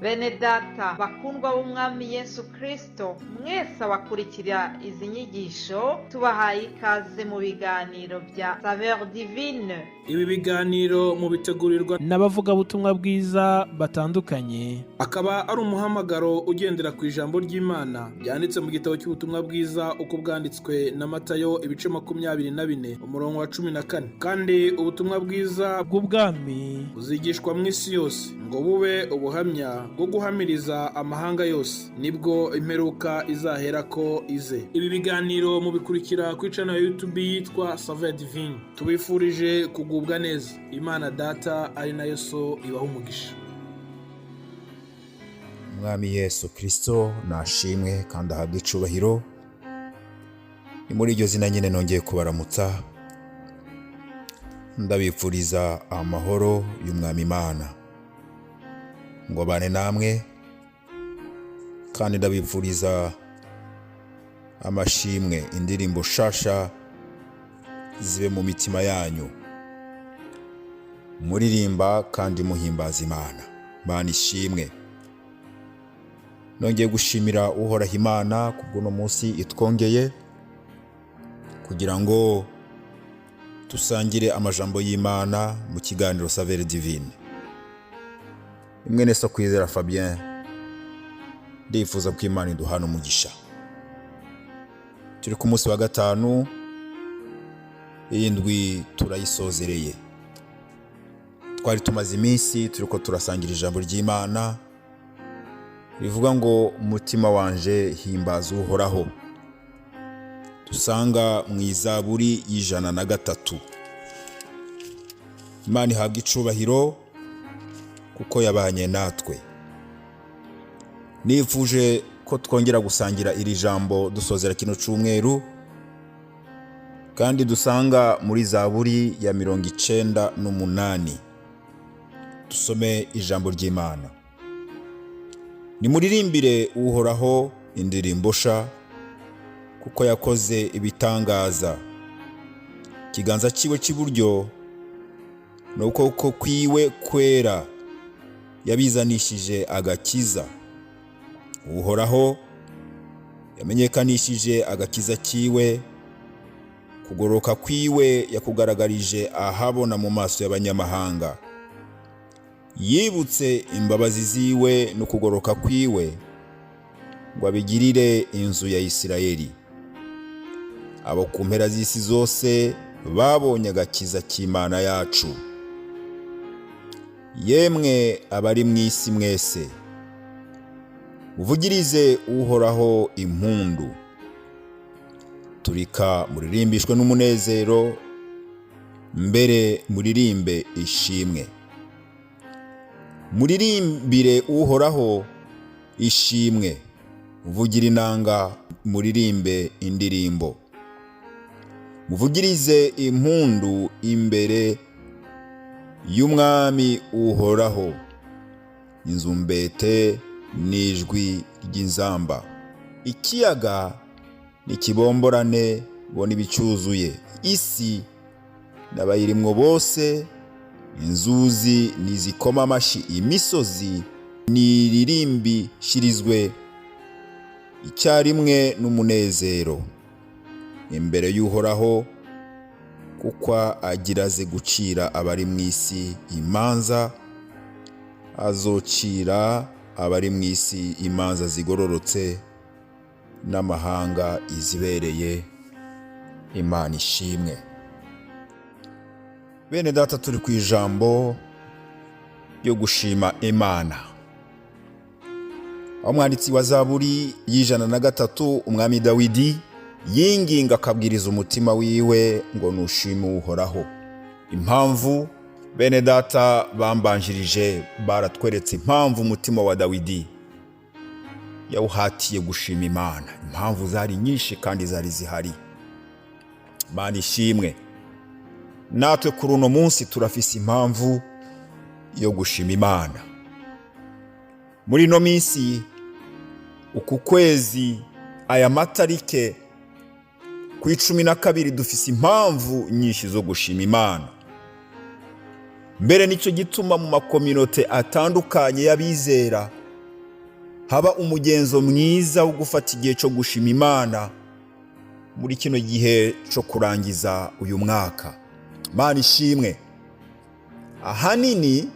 Bene data bakundwa b'umwami Yesu Kristo, mwese abakurikira izi nyigisho tubahaye ikaze mu biganiro bya Saveur Divine. Ibi biganiro mu bitegurirwa n'abavugabutumwa bwiza batandukanye, akaba ari umuhamagaro ugendera ku ijambo ry'Imana byanditse mu gitabo cy'ubutumwa bwiza uko bwanditswe na Matayo ibice 24 umurongo wa 14. Kandi ubutumwa bwiza bw'ubwami buzigishwa mu isi yose ngo bube ubuhamya bwo guhamiriza amahanga yose, nibwo imperuka izahera ko ize. Ibi biganiro mubikurikira ku channel ya YouTube yitwa Saveur Divine. Tubifurije kugubwa neza. Imana Data ari nayo So ibaho umugisha. Mwami Yesu Kristo nashimwe kandi ahabwe icubahiro. Ni muri iryo zina nyine nongeye kubaramutsa, ndabipfuriza amahoro y'Umwami Imana ngo bane namwe, kandi ndabipfuriza amashimwe, indirimbo shasha zibe mu mitima yanyu, muririmba kandi muhimbaza Imana. Mana ishimwe. Nongeye gushimira uhoraho Imana kubw'uno munsi itwongeye kugira ngo tusangire amajambo y'Imana mu kiganiro Saveur Divine. Mwene so kwizera Fabien, ndifuza ko Imana iduhana umugisha. Turi ku munsi wa gatanu, indwi turayisozereye. Twari tumaze iminsi turiko turasangira ijambo ry'Imana rivuga ngo umutima wanje himbaza uhoraho, dusanga mu Izaburi y'103. Imana ihabwa icubahiro kuko yabanye natwe. Nifuje ko twongera gusangira iri jambo dusozera kino cyumweru, kandi dusanga muri Zaburi ya 98. Dusome ijambo ry'Imana. Nimuririmbire uhoraho indirimbo sha, kuko yakoze ibitangaza. Kiganza ciwe cy'iburyo n'ukuboko kwiwe kwera yabizanishije agakiza. Uhoraho yamenyekanishije agakiza kiwe, kugoroka kwiwe yakugaragarije ahabona mu maso y'abanyamahanga. Yibutse imbabazi ziwe no kugoroka kwiwe ngo abigirire inzu ya Isirayeli. Abo ku mpera z'isi zose babonye agakiza k'Imana yacu. Yemwe abari mu isi mwese, muvugirize uhoraho impundu. Turika muririmbishwe n'umunezero, mbere muririmbe ishimwe. Muririmbire uhoraho ishimwe, muvugire inanga, muririmbe indirimbo. Muvugirize impundu imbere y'Umwami uhoraho, inzumbete n'ijwi ry'inzamba. Ikiyaga nikibomborane bona ibicuzuye, isi n'abayirimwo bose, inzuzi nizikoma amashi, imisozi niririmbishirizwe icyarimwe n'umunezero imbere y'uhoraho, kuko agira aze gucira abari mu isi imanza. Azocira abari mu isi imanza zigororotse, n'amahanga izibereye. Imana ishimwe. Bene data, turi ku ijambo yo gushima Imana. Umwanditsi wa Zaburi y'103, umwami Dawidi, yinginga akabwiriza umutima wiwe ngo nushime uhoraho. Impamvu bene data bambanjirije baratweretse impamvu umutima wa Dawidi yawuhatiye gushima Imana. Impamvu zari nyinshi kandi zari zihari. Imana ishimwe. Natwe kuri uno munsi turafise impamvu yo gushima Imana. Muri no minsi, uku kwezi, aya matarike ku 12 dufise impamvu nyinshi zo gushima Imana. Mbere nico gituma mu makominote atandukanye y'abizera haba umugenzo mwiza wo gufata igihe cyo gushima Imana muri kino gihe cyo kurangiza uyu mwaka. Imana ishimwe. Ahanini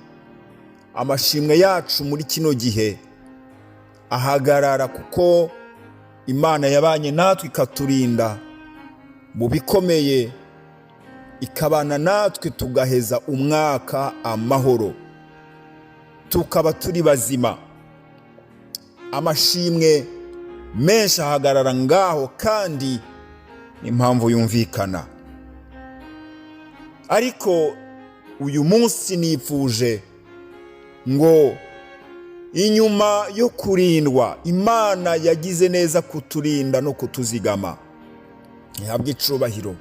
amashimwe yacu muri kino gihe ahagarara kuko Imana yabanye natwe ikaturinda mu bikomeye, ikabana natwe tugaheza umwaka amahoro, tukaba turi bazima. Amashimwe menshi ahagarara ngaho kandi impamvu yumvikana. Ariko uyu munsi nifuje ngo inyuma yo kurindwa, Imana yagize neza kuturinda no kutuzigama. Ihabwe icubahiro.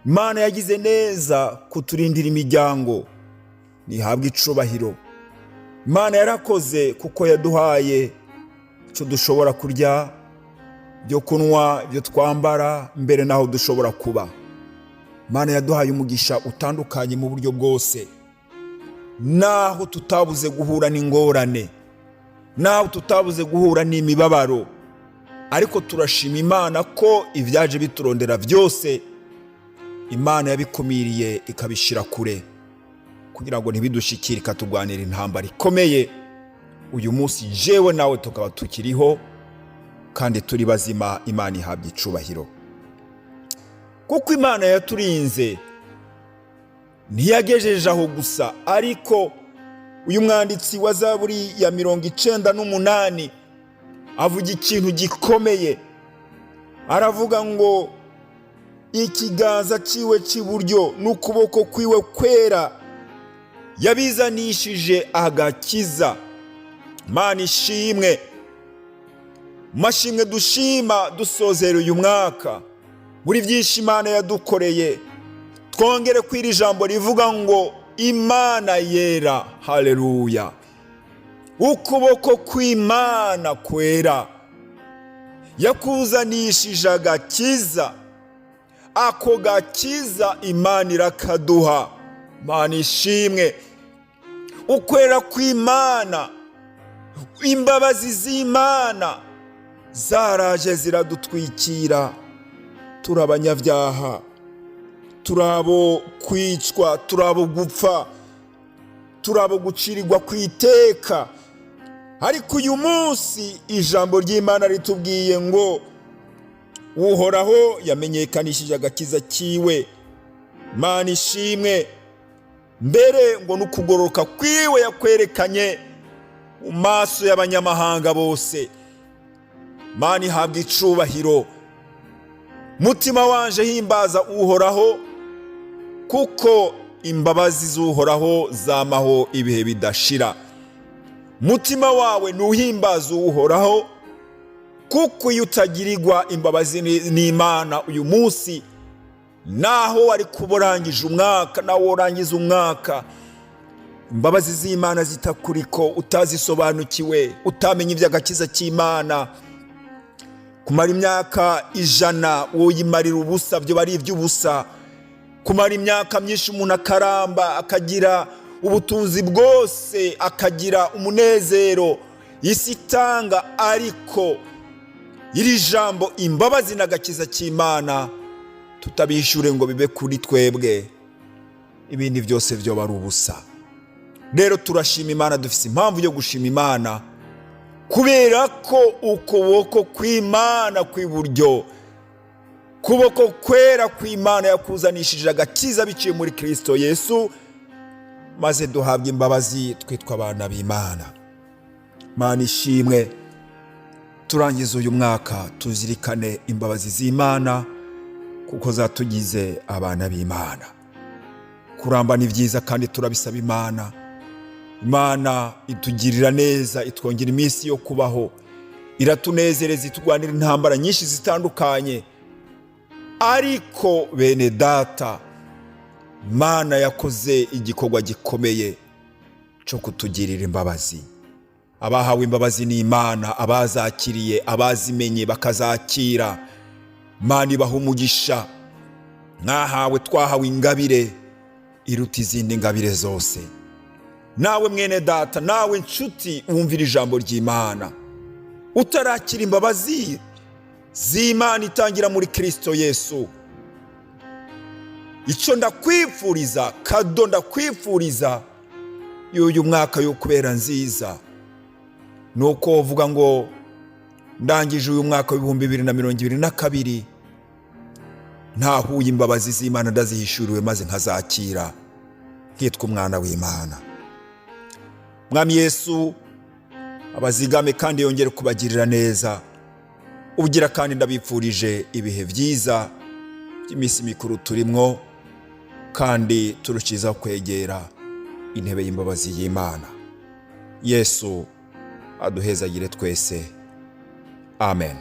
Imana yagize neza kuturindira imiryango. Ihabwe icubahiro. Imana yarakoze kuko yaduhaye icyo dushobora kurya, byo kunywa, byo twambara, mbere naho dushobora kuba. Imana yaduhaye umugisha utandukanye mu buryo bwose. Naho tutabuze guhura n'ingorane, naho tutabuze guhura n'imibabaro, ariko turashima Imana ko ibyaje biturondera byose Imana yabikumiriye ikabishira kure kugira ngo ntibidushikire, ikatugwanira intambara ikomeye. Uyu munsi jewe nawe tukaba tukiriho kandi turi bazima. Imana ihabwe icubahiro. Kuko Imana yaturinze ntiyagejeje aho gusa, ariko uyu mwanditsi wa Zaburi ya 98 avuga ikintu gikomeye. Aravuga ngo ikiganza ciwe cy'iburyo n'ukuboko kwiwe kwera yabizanishije agakiza. Imana ishimwe. Mashimwe dushima dusozera uyu mwaka muri byinshi Imana yadukoreye. Twongere kwira ijambo rivuga ngo Imana yera. Haleluya. Ukuboko kw'Imana kwera yakuzanishije agakiza. Ako gakiza Imana irakaduha. Imana ishimwe. Ukwera kw'Imana, imbabazi z'Imana zaraje ziradutwikira. Turabanyabyaha, turabo kwicwa, turabo gupfa, turabo gucirirwa kwiteka. Ariko uyu munsi ijambo ry'Imana ritubwiye ngo Uhoraho yamenyekanishije agakiza kiwe. Imana ishimwe. Mbere ngo n'ukugororoka kwiwe yakwerekanye mu maso y'abanyamahanga bose. Imana ihabwe icubahiro. Mutima wanje himbaza Uhoraho, kuko imbabazi z'Uhoraho zamaho ibihe bidashira. Mutima wawe nuhimbaza Uhoraho, kuko iyo utagirirwa imbabazi n'Imana uyu munsi, naho wari kuborangije umwaka, naho worangiza umwaka, imbabazi z'Imana zitakuriko, utazisobanukiwe, utamenye iby'agakiza cy'Imana, kumara imyaka 100 woyimarira ubusa, byo bari iby'ubusa. Kumara imyaka myinshi umuntu akaramba, akagira ubutunzi bwose, akagira umunezero isi itanga, ariko iri jambo imbabazi n'agakiza cy'Imana tutabishure ngo bibe kuri twebwe, ibindi byose byo bari ubusa. Rero turashima Imana, dufise impamvu yo gushima Imana, kubera ko ukuboko kw'Imana kw'iburyo, kuboko kwera kw'Imana yakuzanishije agakiza biciye muri Kristo Yesu, maze duhabwa imbabazi twitwa abana b'Imana. Imana ishimwe. Turangiza uyu mwaka tuzirikane imbabazi z'Imana kuko zatugize abana b'Imana. Kuramba ni byiza kandi turabisaba Imana. Imana itugirira neza, itwongera iminsi yo kubaho, iratunezereza, itugwanira intambara nyinshi zitandukanye. Ariko bene data, Imana yakoze igikorwa gikomeye cyo kutugirira imbabazi. Abahawe imbabazi ni Imana, abazakiriye, abazimenye bakazakira. Imana ibaha umugisha. Mwahawe, twahawe ingabire iruta izindi ngabire zose. Nawe mwene data, nawe nshuti wumvira ijambo ry'Imana, utarakira imbabazi z'Imana itangira muri Kristo Yesu, icyo ndakwifuriza, kado ndakwifuriza y'uyu mwaka yo kubera nziza, nuko uvuga ngo ndangije uyu mwaka w'ibihumbi 2022 ntahuye imbabazi z'Imana ndazihishuriwe maze nkazakira nkitwa umwana w'Imana. Mwami Yesu abazigame kandi yongere kubagirira neza, ubugira kandi ndabifurije ibihe byiza by'iminsi mikuru turimwo, kandi turushiza kwegera intebe y'imbabazi y'Imana. Yesu aduhezagire twese. Amen.